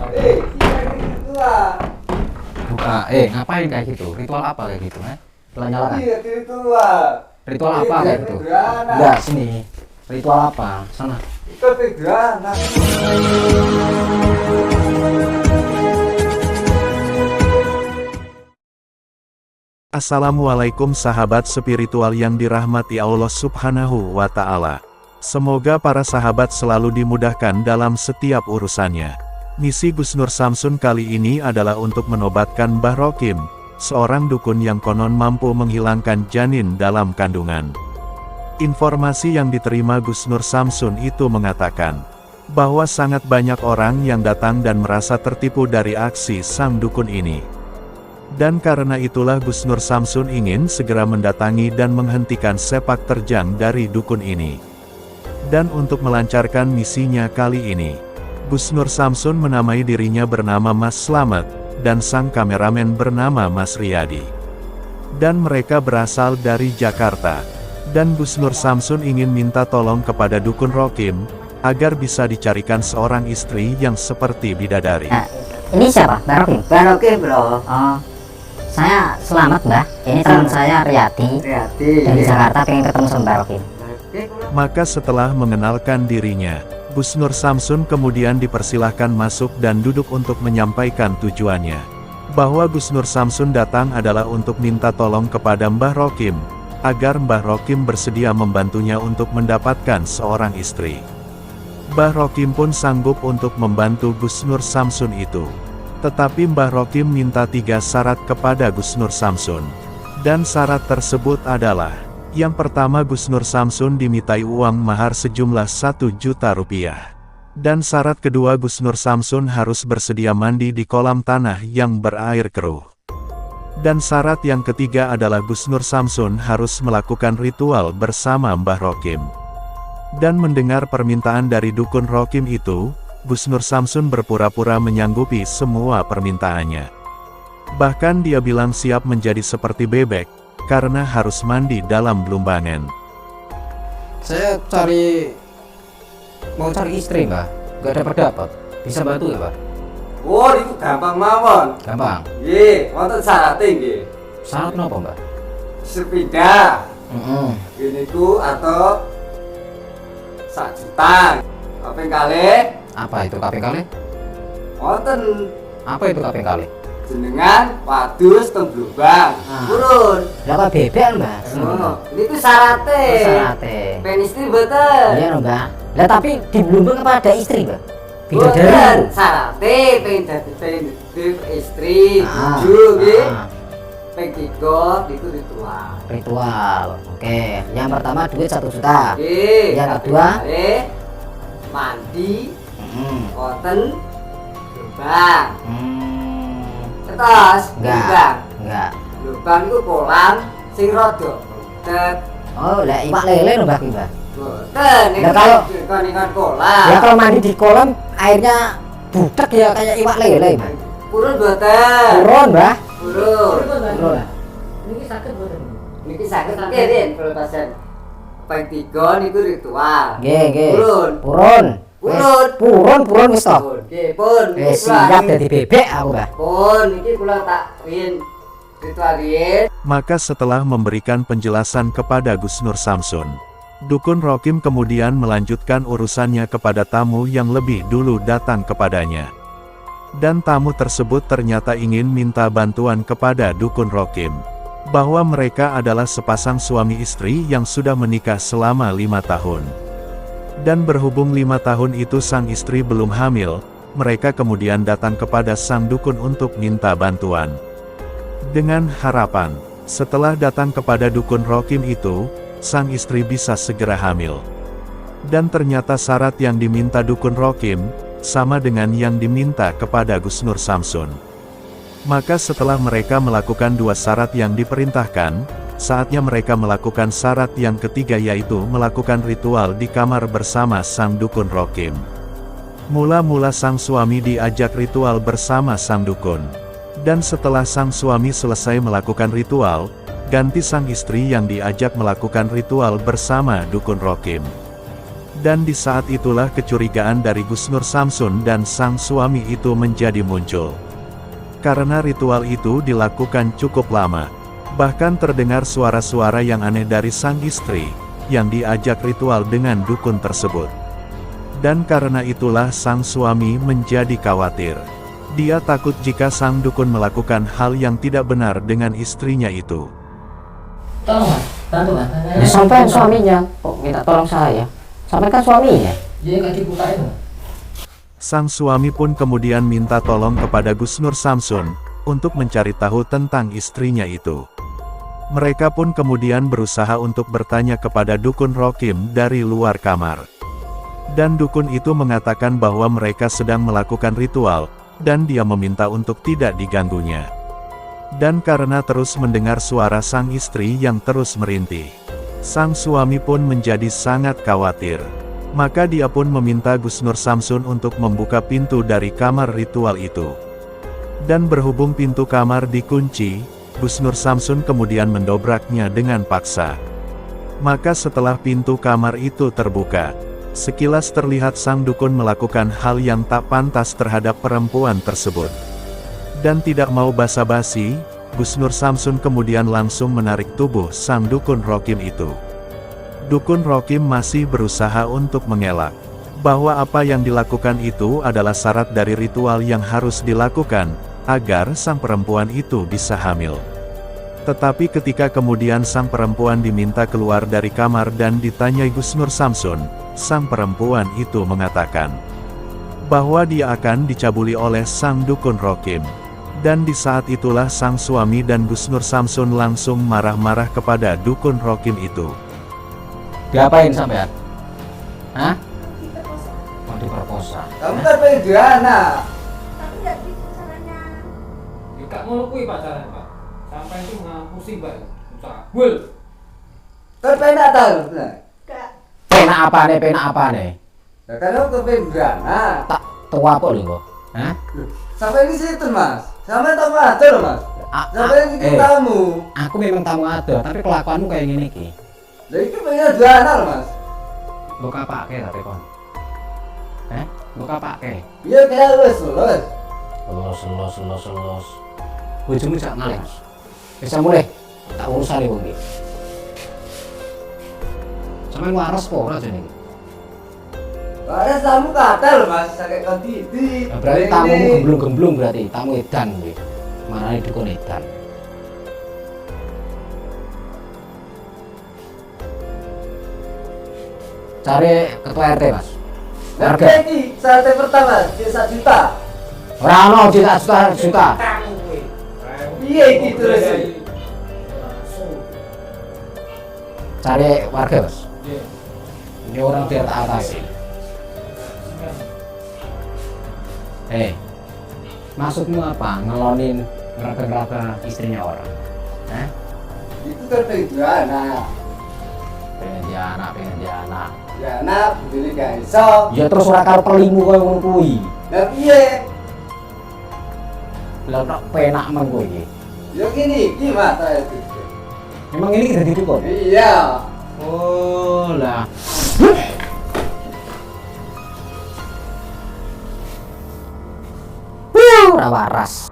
Buka, ngapain kayak gitu? Ritual apa kayak gitu, Nyala-nyala kan? Iya, ritual. Ritual apa kayak gitu? Enggak, sini. Ritual apa? Sana. Itu sederhana. Assalamualaikum sahabat spiritual yang dirahmati Allah Subhanahu wa Ta'ala. Semoga para sahabat selalu dimudahkan dalam setiap urusannya. Misi Gus Nur Samsun kali ini adalah untuk menobatkan Mbah Rokim, seorang dukun yang konon mampu menghilangkan janin dalam kandungan. Informasi yang diterima Gus Nur Samsun itu mengatakan bahwa sangat banyak orang yang datang dan merasa tertipu dari aksi sang dukun ini. Dan karena itulah Gus Nur Samsun ingin segera mendatangi dan menghentikan sepak terjang dari dukun ini. Dan untuk melancarkan misinya kali ini, Gus Nur Samsun menamai dirinya bernama Mas Slamet, dan sang kameramen bernama Mas Riyadi. Dan mereka berasal dari Jakarta. Dan Gus Nur Samsun ingin minta tolong kepada dukun Rokim, agar bisa dicarikan seorang istri yang seperti bidadari. Nah, ini siapa? Mbak Rokim? Mbak Rokim, bro. Oh, saya Selamat, Mbak. Ini teman saya Riyadi. Dari Jakarta, pengen ketemu sama Mbak Rokim. Maka setelah mengenalkan dirinya, Gus Nur Samsun kemudian dipersilahkan masuk dan duduk untuk menyampaikan tujuannya. Bahwa Gus Nur Samsun datang adalah untuk minta tolong kepada Mbah Rokim, agar Mbah Rokim bersedia membantunya untuk mendapatkan seorang istri. Mbah Rokim pun sanggup untuk membantu Gus Nur Samsun itu. Tetapi Mbah Rokim minta 3 syarat kepada Gus Nur Samsun. Dan syarat tersebut adalah, yang pertama Gus Nur Samsun dimintai uang mahar sejumlah 1 juta rupiah. Dan syarat kedua Gus Nur Samsun harus bersedia mandi di kolam tanah yang berair keruh. Dan syarat yang ketiga adalah Gus Nur Samsun harus melakukan ritual bersama Mbah Rokim. Dan mendengar permintaan dari dukun Rokim itu, Gus Nur Samsun berpura-pura menyanggupi semua permintaannya. Bahkan dia bilang siap menjadi seperti bebek, karena harus mandi dalam belumbangan. Saya mau cari istri, Mbak. Gak dapat. Bisa bantu ya, Pak? Oh, itu gampang mawon. Gampang. Nggih, wonten syaratnya nggih. Syarat kenapa, Mbak? Sepeda. Ini ku atau 1 juta. Kaping kalih. Apa itu kaping kali? Wonten Apa itu kaping kali? jenengan wadus teng Blumbang. Purun. Berapa bebek, Mbak? Oh, niku syarate. Syaratnya. Pen istri mboten. Iya, Mbak. Lah tapi di Blumbang apa ada istri, Mbak? Mboten, Bidadari. syarate pengen dadi istri, bojo nggih. Ping 3 niku ritual. Ritual. Oke. Yang pertama duit 1 juta. Nggih. Yang kedua? Mandi wonten lubang. Terus Enggak. lubang itu kolam sing rada budet. Oh, lah iwak lele lho, Mbak, Mbak. Boten Lah kalau- ikan kolam. Ya kalau mandi di kolam airnya butek ya kayak iwak lele, Mbak. Purun boten. Turun, Mbak. Purun. Turun. Niki saged nggih Den, pelepasan. Ping 3 niku ritual. Nggih. Purun. Purun. Purun. Wis to. Nggih, pun. Wis siap dadi bebek aku, Mbak. Pun niki kula tak riyen ritual riyen. Maka setelah memberikan penjelasan kepada Gus Nur Samsun, dukun Rokim kemudian melanjutkan urusannya kepada tamu yang lebih dulu datang kepadanya. Dan tamu tersebut ternyata ingin minta bantuan kepada dukun Rokim, bahwa mereka adalah sepasang suami istri yang sudah menikah selama 5 tahun. Dan berhubung 5 tahun itu sang istri belum hamil, mereka kemudian datang kepada sang dukun untuk minta bantuan. Dengan harapan, setelah datang kepada dukun Rokim itu, sang istri bisa segera hamil. Dan ternyata syarat yang diminta dukun Rokim, sama dengan yang diminta kepada Gus Nur Samsun. Maka setelah mereka melakukan 2 syarat yang diperintahkan, saatnya mereka melakukan syarat yang ketiga yaitu melakukan ritual di kamar bersama sang dukun Rokim. Mula-mula sang suami diajak ritual bersama sang dukun. Dan setelah sang suami selesai melakukan ritual, ganti sang istri yang diajak melakukan ritual bersama dukun Rokim. Dan di saat itulah kecurigaan dari Gus Nur Samsun dan sang suami itu menjadi muncul. Karena ritual itu dilakukan cukup lama. Bahkan terdengar suara-suara yang aneh dari sang istri, yang diajak ritual dengan dukun tersebut. Dan karena itulah sang suami menjadi khawatir. Dia takut jika sang dukun melakukan hal yang tidak benar dengan istrinya itu. Tolong mas, bantu mas. Ya, sampai suaminya kok minta tolong saya. Sampai kan suaminya. Dia nggak dibukain mas. Sang suami pun kemudian minta tolong kepada Gus Nur Samsun, untuk mencari tahu tentang istrinya itu. Mereka pun kemudian berusaha untuk bertanya kepada dukun Rokim dari luar kamar. Dan dukun itu mengatakan bahwa mereka sedang melakukan ritual, dan dia meminta untuk tidak diganggunya. Dan karena terus mendengar suara sang istri yang terus merintih, sang suami pun menjadi sangat khawatir. Maka dia pun meminta Gus Nur Samsun untuk membuka pintu dari kamar ritual itu. Dan berhubung pintu kamar dikunci, Gus Nur Samsun kemudian mendobraknya dengan paksa. Maka setelah pintu kamar itu terbuka, sekilas terlihat sang dukun melakukan hal yang tak pantas terhadap perempuan tersebut. Dan tidak mau basa-basi, Gus Nur Samsun kemudian langsung menarik tubuh sang dukun Rokim itu. Dukun Rokim masih berusaha untuk mengelak, bahwa apa yang dilakukan itu adalah syarat dari ritual yang harus dilakukan, agar sang perempuan itu bisa hamil. Tetapi ketika kemudian sang perempuan diminta keluar dari kamar dan ditanyai Gus Nur Samsun, sang perempuan itu mengatakan bahwa dia akan dicabuli oleh sang dukun Rokim. Dan di saat itulah sang suami dan Gus Nur Samsun langsung marah-marah kepada dukun Rokim itu. Diapain sampean? Hah? Mau diperkosa. Kamu kan pengen dua anak. Tapi nggak gitu caranya. Gak mau kui pacaran pak. Sampai itu nggak pusing pak. Bul. Kan pengen tahu nah. Nggak. Penak apa nih? Nah, kan aku pengen dua anak. Tak tua apa lho kok? Hah? Sampai di situ mas. Sampai tamu ada loh mas. Sampai ini tamu. Aku memang tamu ada, tapi kelakuanmu kayak gini ki. Lah itu pengen dua anak loh mas. Lo kapake tapi kon. Lo kapake. Iya kayak wes lulus. Los. Bojomu jak ngalih. Bisa mulai. Tak urusan wong iki. Sampeyan waras apa ora jenenge? Waras tamu kata loh mas. Sakit kontiti. Nah, berarti tamumu gemblung-gemblung berarti, tamu edan kuwi. Marane dukun edan. Cari ketua RT, Mas. Nah, Harga. ini sate pertama, desa juta. Ora ono juta. Tamu kui. Iya gitu terus. Cari warga, Mas. Iya. Ini orang biar tak atasi. Maksudmu apa? Ngelonin ngeraba-ngeraba istrinya orang? Hah? Itu kan pengen dua anak. Pengen dia anak. Ya anak, begini gak iso. Ya terus ora karo pelimu koyo ngono kuwi. Lah piye? Lah tok penak men kowe iki. Ya gini mas saya itu. Memang ini kita didukun? Iya. Oh lah. Ora waras.